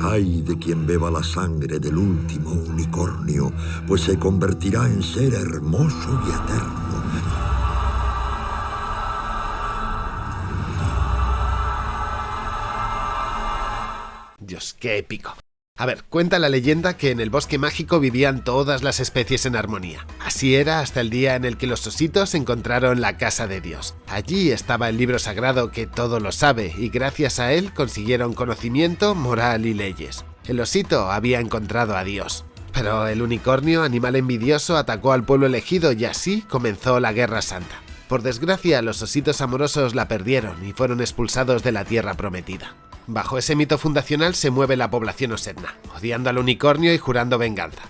Ay de quien beba la sangre del último unicornio, pues se convertirá en ser hermoso y eterno. Dios, qué épico. A ver, cuenta la leyenda que en el bosque mágico vivían todas las especies en armonía. Así era hasta el día en el que los ositos encontraron la casa de Dios. Allí estaba el libro sagrado que todo lo sabe y gracias a él consiguieron conocimiento, moral y leyes. El osito había encontrado a Dios. Pero el unicornio, animal envidioso, atacó al pueblo elegido y así comenzó la Guerra Santa. Por desgracia, los ositos amorosos la perdieron y fueron expulsados de la tierra prometida. Bajo ese mito fundacional se mueve la población osedna, odiando al unicornio y jurando venganza.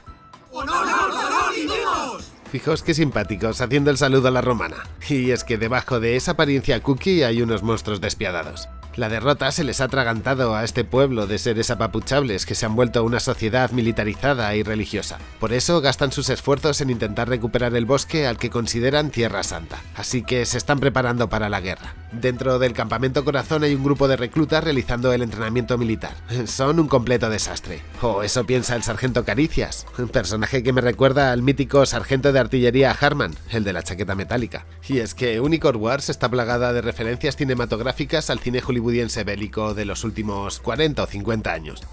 Fijaos qué simpáticos, haciendo el saludo a la romana. Y es que debajo de esa apariencia cookie hay unos monstruos despiadados. La derrota se les ha atragantado a este pueblo de seres apapuchables que se han vuelto una sociedad militarizada y religiosa. Por eso gastan sus esfuerzos en intentar recuperar el bosque al que consideran Tierra Santa. Así que se están preparando para la guerra. Dentro del campamento Corazón hay un grupo de reclutas realizando el entrenamiento militar. Son un completo desastre. O eso piensa el sargento Caricias, un personaje que me recuerda al mítico sargento de artillería Harman, el de la chaqueta metálica. Y es que Unicorn Wars está plagada de referencias cinematográficas al cine hollywoodiense bélico de los últimos 40 o 50 años.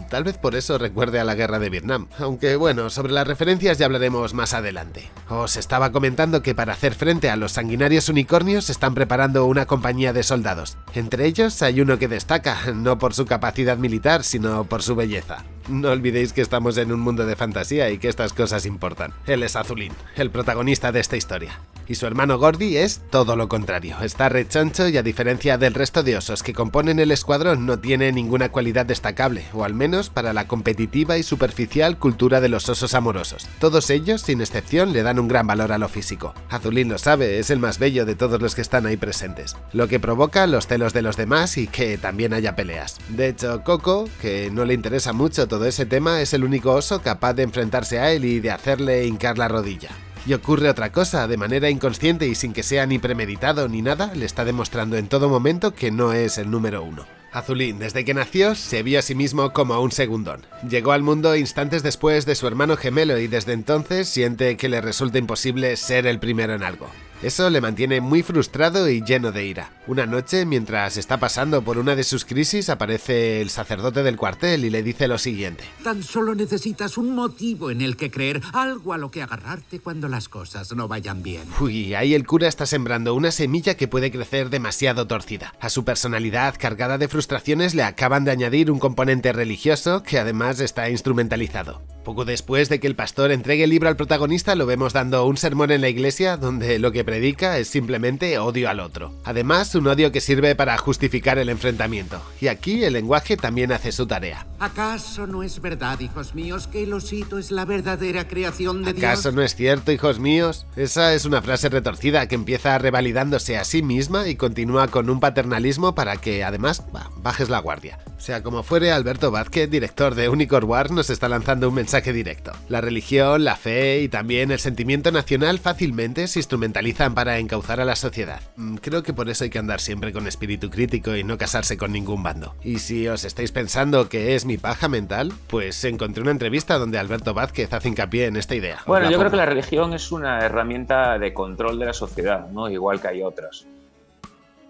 Tal vez por eso recuerde a la guerra de Vietnam, aunque bueno, sobre las referencias ya hablaremos más adelante. Os estaba comentando que para hacer frente a los sanguinarios unicornios se están preparando una compañía de soldados. Entre ellos hay uno que destaca, no por su capacidad militar, sino por su belleza. No olvidéis que estamos en un mundo de fantasía y que estas cosas importan. Él es Azulín, el protagonista de esta historia. Y su hermano Gordy es todo lo contrario, está rechoncho y a diferencia del resto de osos que componen el escuadrón no tiene ninguna cualidad destacable, o al menos para la competitiva y superficial cultura de los osos amorosos. Todos ellos, sin excepción, le dan un gran valor a lo físico. Azulín lo sabe, es el más bello de todos los que están ahí presentes, lo que provoca los celos de los demás y que también haya peleas. De hecho, Coco, que no le interesa mucho todo ese tema, es el único oso capaz de enfrentarse a él y de hacerle hincar la rodilla. Y ocurre otra cosa, de manera inconsciente y sin que sea ni premeditado ni nada, le está demostrando en todo momento que no es el número uno. Azulín, desde que nació, se vio a sí mismo como un segundón. Llegó al mundo instantes después de su hermano gemelo y desde entonces siente que le resulta imposible ser el primero en algo. Eso le mantiene muy frustrado y lleno de ira. Una noche, mientras está pasando por una de sus crisis, aparece el sacerdote del cuartel y le dice lo siguiente. Tan solo necesitas un motivo en el que creer, algo a lo que agarrarte cuando las cosas no vayan bien. Uy, ahí el cura está sembrando una semilla que puede crecer demasiado torcida. A su personalidad cargada de frustraciones le acaban de añadir un componente religioso que además está instrumentalizado. Poco después de que el pastor entregue el libro al protagonista, lo vemos dando un sermón en la iglesia donde lo que predica es simplemente odio al otro. Además, un odio que sirve para justificar el enfrentamiento. Y aquí el lenguaje también hace su tarea. ¿Acaso no es verdad, hijos míos, que el osito es la verdadera creación de Dios? ¿Acaso no es cierto, hijos míos? Esa es una frase retorcida que empieza revalidándose a sí misma y continúa con un paternalismo para que, además, bajes la guardia. Sea como fuere, Alberto Vázquez, director de Unicorn Wars, nos está lanzando un mensaje directo. La religión, la fe y también el sentimiento nacional fácilmente se instrumentalizan para encauzar a la sociedad. Creo que por eso hay que andar siempre con espíritu crítico y no casarse con ningún bando. Y si os estáis pensando que es mi paja mental, pues encontré una entrevista donde Alberto Vázquez hace hincapié en esta idea. Bueno, yo creo que la religión es una herramienta de control de la sociedad, ¿no? Igual que hay otras.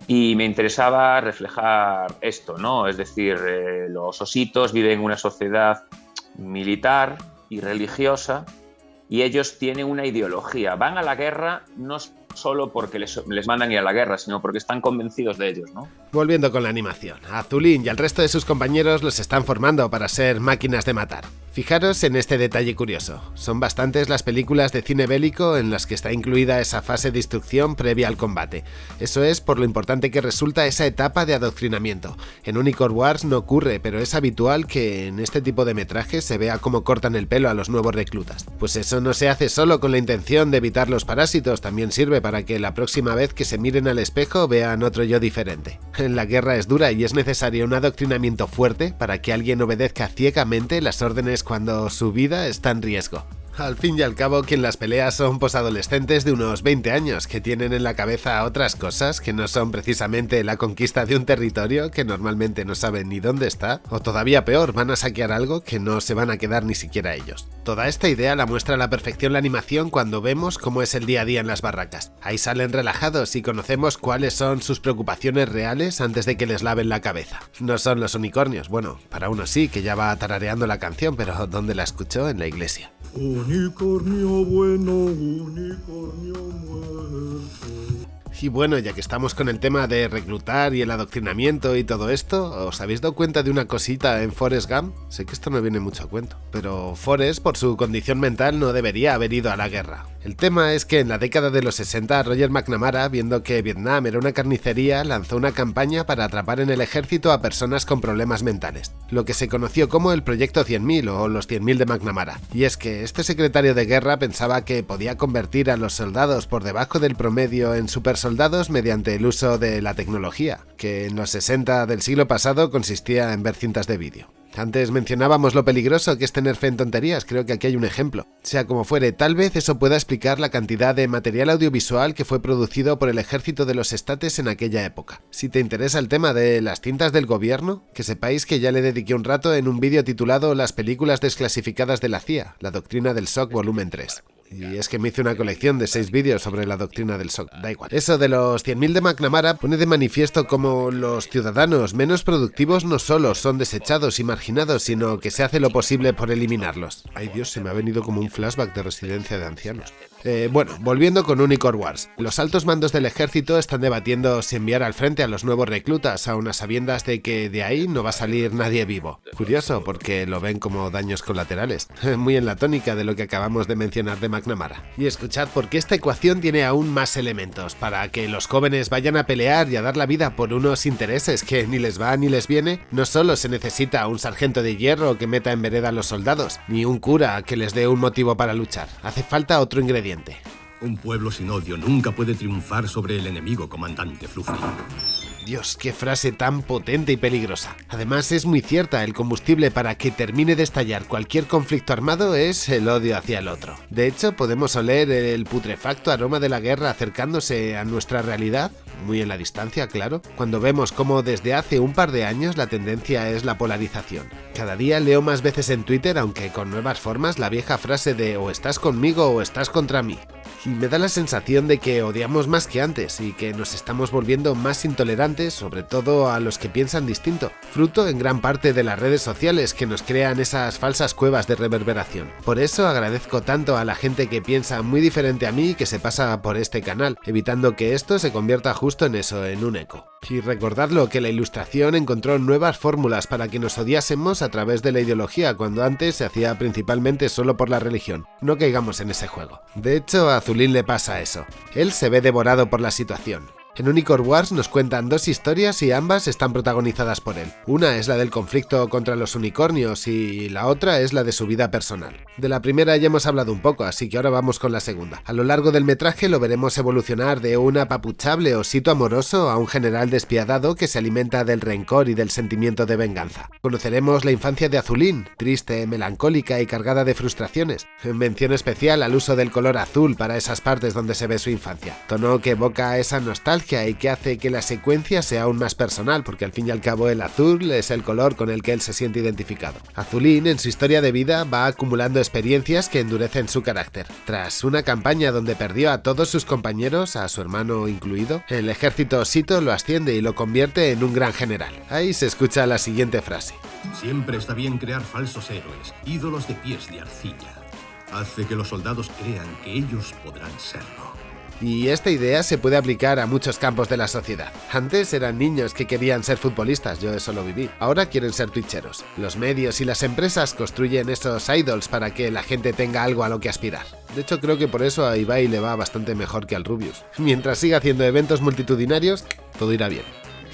Y me interesaba reflejar esto, ¿no? Es decir, los ositos viven en una sociedad militar y religiosa y ellos tienen una ideología. Van a la guerra no solo porque les mandan ir a la guerra, sino porque están convencidos de ellos, ¿no? Volviendo con la animación, Azulín y al resto de sus compañeros los están formando para ser máquinas de matar. Fijaros en este detalle curioso. Son bastantes las películas de cine bélico en las que está incluida esa fase de instrucción previa al combate. Eso es por lo importante que resulta esa etapa de adoctrinamiento. En Unicorn Wars no ocurre, pero es habitual que en este tipo de metrajes se vea cómo cortan el pelo a los nuevos reclutas. Pues eso no se hace solo con la intención de evitar los parásitos, también sirve para que la próxima vez que se miren al espejo vean otro yo diferente. La guerra es dura y es necesario un adoctrinamiento fuerte para que alguien obedezca ciegamente las órdenes cuando su vida está en riesgo. Al fin y al cabo, quien las pelea son posadolescentes de unos 20 años que tienen en la cabeza otras cosas que no son precisamente la conquista de un territorio que normalmente no saben ni dónde está, o todavía peor, van a saquear algo que no se van a quedar ni siquiera ellos. Toda esta idea la muestra a la perfección la animación cuando vemos cómo es el día a día en las barracas. Ahí salen relajados y conocemos cuáles son sus preocupaciones reales antes de que les laven la cabeza. No son los unicornios, bueno, para uno sí, que ya va tarareando la canción, pero ¿dónde la escuchó? En la iglesia. Unicornio bueno, unicornio muerto. Y bueno, ya que estamos con el tema de reclutar y el adoctrinamiento y todo esto, ¿os habéis dado cuenta de una cosita en Forrest Gump? Sé que esto no viene mucho a cuento, pero Forrest, por su condición mental, no debería haber ido a la guerra. El tema es que en la década de los 60, Roger McNamara, viendo que Vietnam era una carnicería, lanzó una campaña para atrapar en el ejército a personas con problemas mentales, lo que se conoció como el Proyecto 100.000 o los 100.000 de McNamara. Y es que este secretario de guerra pensaba que podía convertir a los soldados por debajo del promedio en supersoldados mediante el uso de la tecnología, que en los 60 del siglo pasado consistía en ver cintas de vídeo. Antes mencionábamos lo peligroso que es tener fe en tonterías, creo que aquí hay un ejemplo. Sea como fuere, tal vez eso pueda explicar la cantidad de material audiovisual que fue producido por el ejército de los estates en aquella época. Si te interesa el tema de las cintas del gobierno, que sepáis que ya le dediqué un rato en un vídeo titulado Las películas desclasificadas de la CIA, la doctrina del SOC volumen 3. Y es que me hice una colección de 6 vídeos sobre la doctrina del SOC, da igual. Eso de los 100.000 de McNamara pone de manifiesto cómo los ciudadanos menos productivos no solo son desechados y marginados, sino que se hace lo posible por eliminarlos. Ay Dios, se me ha venido como un flashback de residencia de ancianos. Bueno, volviendo con Unicorn Wars. Los altos mandos del ejército están debatiendo si enviar al frente a los nuevos reclutas, a unas sabiendas de que de ahí no va a salir nadie vivo. Curioso, porque lo ven como daños colaterales. Muy en la tónica de lo que acabamos de mencionar de McNamara. Y escuchad, porque esta ecuación tiene aún más elementos, para que los jóvenes vayan a pelear y a dar la vida por unos intereses que ni les va ni les viene. No solo se necesita un sargento de hierro que meta en vereda a los soldados, ni un cura que les dé un motivo para luchar. Hace falta otro ingrediente. Un pueblo sin odio nunca puede triunfar sobre el enemigo, comandante Fluffy. Dios, qué frase tan potente y peligrosa. Además es muy cierta, el combustible para que termine de estallar cualquier conflicto armado es el odio hacia el otro. De hecho, podemos oler el putrefacto aroma de la guerra acercándose a nuestra realidad, muy en la distancia, claro, cuando vemos cómo desde hace un par de años la tendencia es la polarización. Cada día leo más veces en Twitter, aunque con nuevas formas, la vieja frase de o estás conmigo o estás contra mí. Y me da la sensación de que odiamos más que antes y que nos estamos volviendo más intolerantes, sobre todo a los que piensan distinto, fruto en gran parte de las redes sociales que nos crean esas falsas cuevas de reverberación. Por eso agradezco tanto a la gente que piensa muy diferente a mí y que se pasa por este canal, evitando que esto se convierta justo en eso, en un eco. Y recordadlo, que la Ilustración encontró nuevas fórmulas para que nos odiásemos a través de la ideología, cuando antes se hacía principalmente solo por la religión. No caigamos en ese juego. De hecho, a Azulín le pasa eso. Él se ve devorado por la situación. En Unicorn Wars nos cuentan 2 historias y ambas están protagonizadas por él. Una es la del conflicto contra los unicornios y la otra es la de su vida personal. De la primera ya hemos hablado un poco, así que ahora vamos con la segunda. A lo largo del metraje lo veremos evolucionar de un apapuchable osito amoroso a un general despiadado que se alimenta del rencor y del sentimiento de venganza. Conoceremos la infancia de Azulín, triste, melancólica y cargada de frustraciones. Mención especial al uso del color azul para esas partes donde se ve su infancia, tono que evoca esa nostalgia y que hace que la secuencia sea aún más personal, porque al fin y al cabo el azul es el color con el que él se siente identificado. Azulín, en su historia de vida, va acumulando experiencias que endurecen su carácter. Tras una campaña donde perdió a todos sus compañeros, a su hermano incluido, el ejército osito lo asciende y lo convierte en un gran general. Ahí se escucha la siguiente frase. Siempre está bien crear falsos héroes, ídolos de pies de arcilla. Hace que los soldados crean que ellos podrán serlo. Y esta idea se puede aplicar a muchos campos de la sociedad. Antes eran niños que querían ser futbolistas, yo eso lo viví. Ahora quieren ser twitcheros. Los medios y las empresas construyen esos idols para que la gente tenga algo a lo que aspirar. De hecho, creo que por eso a Ibai le va bastante mejor que al Rubius. Mientras siga haciendo eventos multitudinarios, todo irá bien.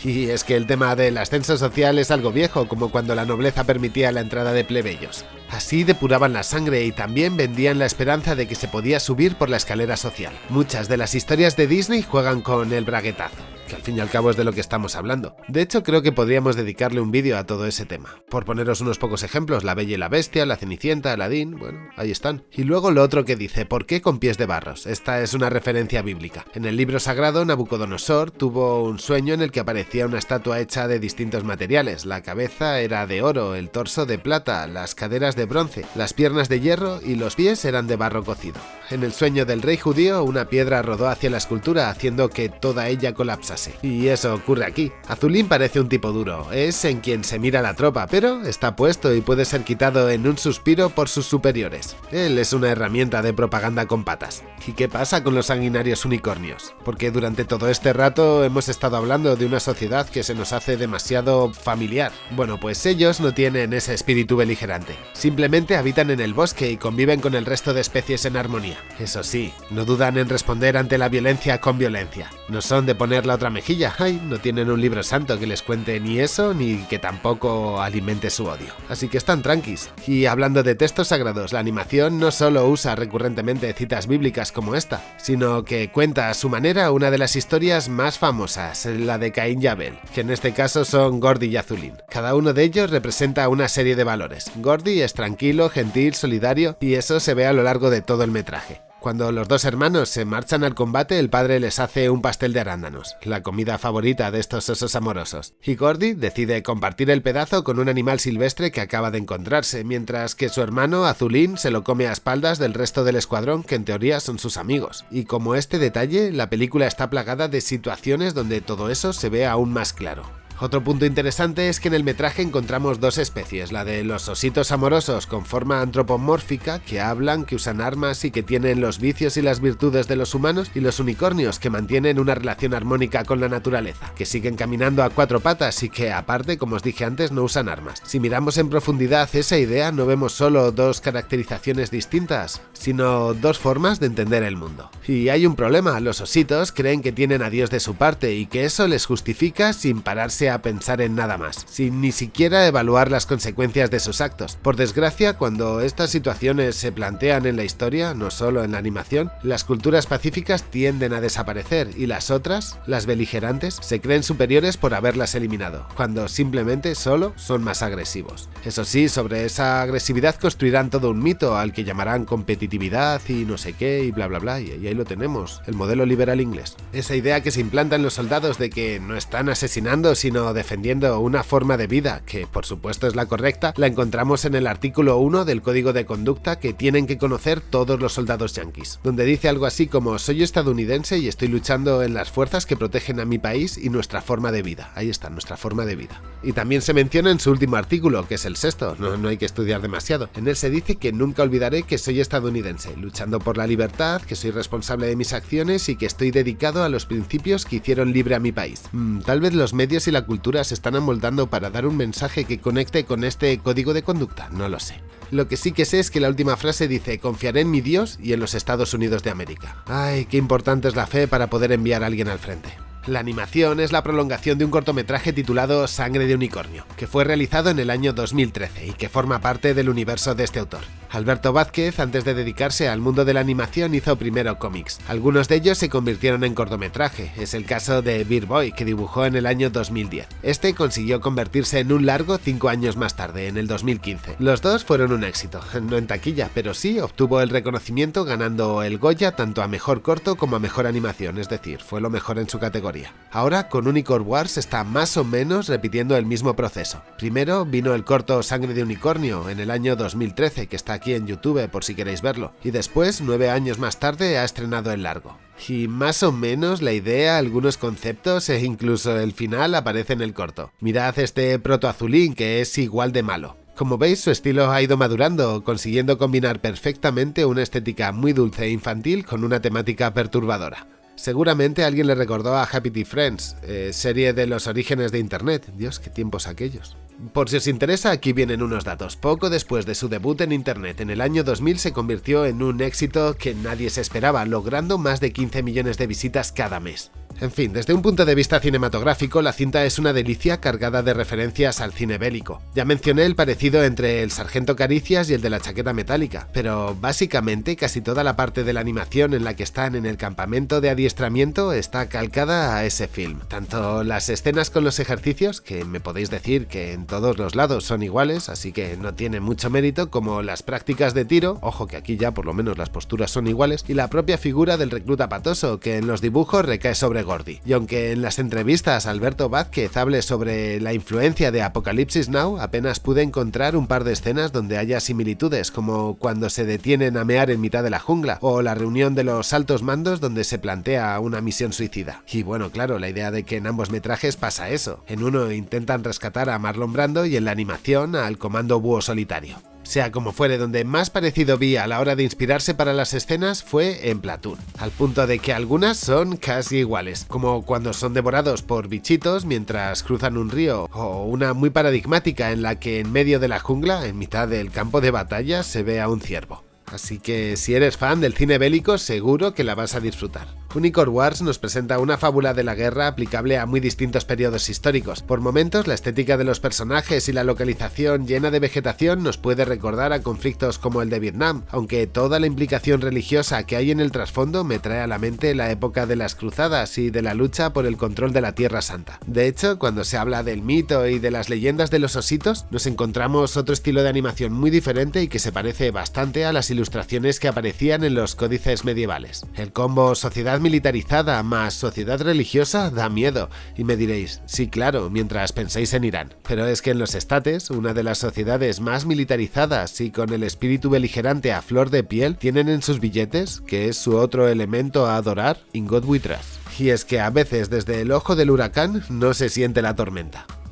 Y es que el tema del ascenso social es algo viejo, como cuando la nobleza permitía la entrada de plebeyos. Así depuraban la sangre y también vendían la esperanza de que se podía subir por la escalera social. Muchas de las historias de Disney juegan con el braguetazo, que al fin y al cabo es de lo que estamos hablando. De hecho, creo que podríamos dedicarle un vídeo a todo ese tema. Por poneros unos pocos ejemplos, La Bella y la Bestia, La Cenicienta, Aladín, bueno, ahí están. Y luego lo otro que dice, ¿por qué con pies de barros? Esta es una referencia bíblica. En el libro sagrado, Nabucodonosor tuvo un sueño en el que aparecía una estatua hecha de distintos materiales. La cabeza era de oro, el torso de plata, las caderas de bronce, las piernas de hierro y los pies eran de barro cocido. En el sueño del rey judío, una piedra rodó hacia la escultura haciendo que toda ella colapsase. Y eso ocurre aquí. Azulín parece un tipo duro, es en quien se mira la tropa, pero está puesto y puede ser quitado en un suspiro por sus superiores. Él es una herramienta de propaganda con patas. ¿Y qué pasa con los sanguinarios unicornios? Porque durante todo este rato hemos estado hablando de una sociedad que se nos hace demasiado familiar. Bueno, pues ellos no tienen ese espíritu beligerante. Simplemente habitan en el bosque y conviven con el resto de especies en armonía. Eso sí, no dudan en responder ante la violencia con violencia. No son de poner la otra mejilla. Ay, no tienen un libro santo que les cuente ni eso, ni que tampoco alimente su odio. Así que están tranquis. Y hablando de textos sagrados, la animación no solo usa recurrentemente citas bíblicas como esta, sino que cuenta a su manera una de las historias más famosas, la de Caín y Abel, que en este caso son Gordy y Azulín. Cada uno de ellos representa una serie de valores. Gordy es tranquilo, gentil, solidario, y eso se ve a lo largo de todo el metraje. Cuando los dos hermanos se marchan al combate, el padre les hace un pastel de arándanos, la comida favorita de estos osos amorosos. Y Gordy decide compartir el pedazo con un animal silvestre que acaba de encontrarse, mientras que su hermano, Azulín, se lo come a espaldas del resto del escuadrón, que en teoría son sus amigos. Y como este detalle, la película está plagada de situaciones donde todo eso se ve aún más claro. Otro punto interesante es que en el metraje encontramos dos especies, la de los ositos amorosos con forma antropomórfica, que hablan, que usan armas y que tienen los vicios y las virtudes de los humanos, y los unicornios, que mantienen una relación armónica con la naturaleza, que siguen caminando a cuatro patas y que, aparte, como os dije antes, no usan armas. Si miramos en profundidad esa idea, no vemos solo dos caracterizaciones distintas, sino dos formas de entender el mundo. Y hay un problema, los ositos creen que tienen a Dios de su parte y que eso les justifica sin pararse a pensar en nada más, sin ni siquiera evaluar las consecuencias de sus actos. Por desgracia, cuando estas situaciones se plantean en la historia, no solo en la animación, las culturas pacíficas tienden a desaparecer y las otras, las beligerantes, se creen superiores por haberlas eliminado, cuando simplemente solo son más agresivos. Eso sí, sobre esa agresividad construirán todo un mito al que llamarán competitividad y no sé qué y bla bla bla, y ahí lo tenemos, el modelo liberal inglés. Esa idea que se implanta en los soldados de que no están asesinando sino defendiendo una forma de vida, que por supuesto es la correcta, la encontramos en el artículo 1 del Código de Conducta que tienen que conocer todos los soldados yanquis, donde dice algo así como: soy estadounidense y estoy luchando en las fuerzas que protegen a mi país y nuestra forma de vida. Ahí está, nuestra forma de vida. Y también se menciona en su último artículo, que es el sexto, no hay que estudiar demasiado. En él se dice que nunca olvidaré que soy estadounidense, luchando por la libertad, que soy responsable de mis acciones y que estoy dedicado a los principios que hicieron libre a mi país. Tal vez los medios y la cultura se están amoldando para dar un mensaje que conecte con este código de conducta, no lo sé. Lo que sí que sé es que la última frase dice: confiaré en mi Dios y en los Estados Unidos de América. Ay, qué importante es la fe para poder enviar a alguien al frente. La animación es la prolongación de un cortometraje titulado Sangre de unicornio, que fue realizado en el año 2013 y que forma parte del universo de este autor. Alberto Vázquez, antes de dedicarse al mundo de la animación, hizo primero cómics. Algunos de ellos se convirtieron en cortometraje. Es el caso de Beer Boy, que dibujó en el año 2010. Este consiguió convertirse en un largo 5 años más tarde, en el 2015. Los dos fueron un éxito, no en taquilla, pero sí obtuvo el reconocimiento ganando el Goya tanto a mejor corto como a mejor animación, es decir, fue lo mejor en su categoría. Ahora con Unicorn Wars está más o menos repitiendo el mismo proceso. Primero vino el corto Sangre de unicornio en el año 2013, que está aquí en YouTube por si queréis verlo, y después, 9 años más tarde, ha estrenado el largo. Y más o menos la idea, algunos conceptos e incluso el final aparece en el corto. Mirad este protoazulín, que es igual de malo. Como veis, su estilo ha ido madurando, consiguiendo combinar perfectamente una estética muy dulce e infantil con una temática perturbadora. Seguramente alguien le recordó a Happy Tree Friends, serie de los orígenes de Internet. Dios, qué tiempos aquellos. Por si os interesa, aquí vienen unos datos. Poco después de su debut en Internet, en el año 2000 se convirtió en un éxito que nadie se esperaba, logrando más de 15 millones de visitas cada mes. En fin, desde un punto de vista cinematográfico, la cinta es una delicia cargada de referencias al cine bélico. Ya mencioné el parecido entre el Sargento Caricias y el de la chaqueta metálica, pero básicamente casi toda la parte de la animación en la que están en el campamento de adiestramiento está calcada a ese film. Tanto las escenas con los ejercicios, que me podéis decir que en todos los lados son iguales, así que no tiene mucho mérito, como las prácticas de tiro, ojo que aquí ya por lo menos las posturas son iguales, y la propia figura del recluta patoso, que en los dibujos recae sobre Gordy. Y aunque en las entrevistas Alberto Vázquez hable sobre la influencia de Apocalipsis Now, apenas pude encontrar un par de escenas donde haya similitudes, como cuando se detienen a mear en mitad de la jungla, o la reunión de los altos mandos donde se plantea una misión suicida. Y bueno, claro, la idea de que en ambos metrajes pasa eso. En uno intentan rescatar a Marlon Brando y en la animación al Comando Búho Solitario. Sea como fuere, donde más parecido vi a la hora de inspirarse para las escenas fue en Platoon, al punto de que algunas son casi iguales, como cuando son devorados por bichitos mientras cruzan un río, o una muy paradigmática en la que en medio de la jungla, en mitad del campo de batalla, se ve a un ciervo. Así que si eres fan del cine bélico, seguro que la vas a disfrutar. Unicorn Wars nos presenta una fábula de la guerra aplicable a muy distintos periodos históricos. Por momentos, la estética de los personajes y la localización llena de vegetación nos puede recordar a conflictos como el de Vietnam, aunque toda la implicación religiosa que hay en el trasfondo me trae a la mente la época de las cruzadas y de la lucha por el control de la Tierra Santa. De hecho, cuando se habla del mito y de las leyendas de los ositos, nos encontramos otro estilo de animación muy diferente y que se parece bastante a las ilustraciones que aparecían en los códices medievales. El combo sociedad militarizada más sociedad religiosa da miedo, y me diréis, sí claro, mientras penséis en Irán. Pero es que en los estates, una de las sociedades más militarizadas y con el espíritu beligerante a flor de piel, tienen en sus billetes, que es su otro elemento a adorar, In God We Trust. Y es que a veces desde el ojo del huracán no se siente la tormenta.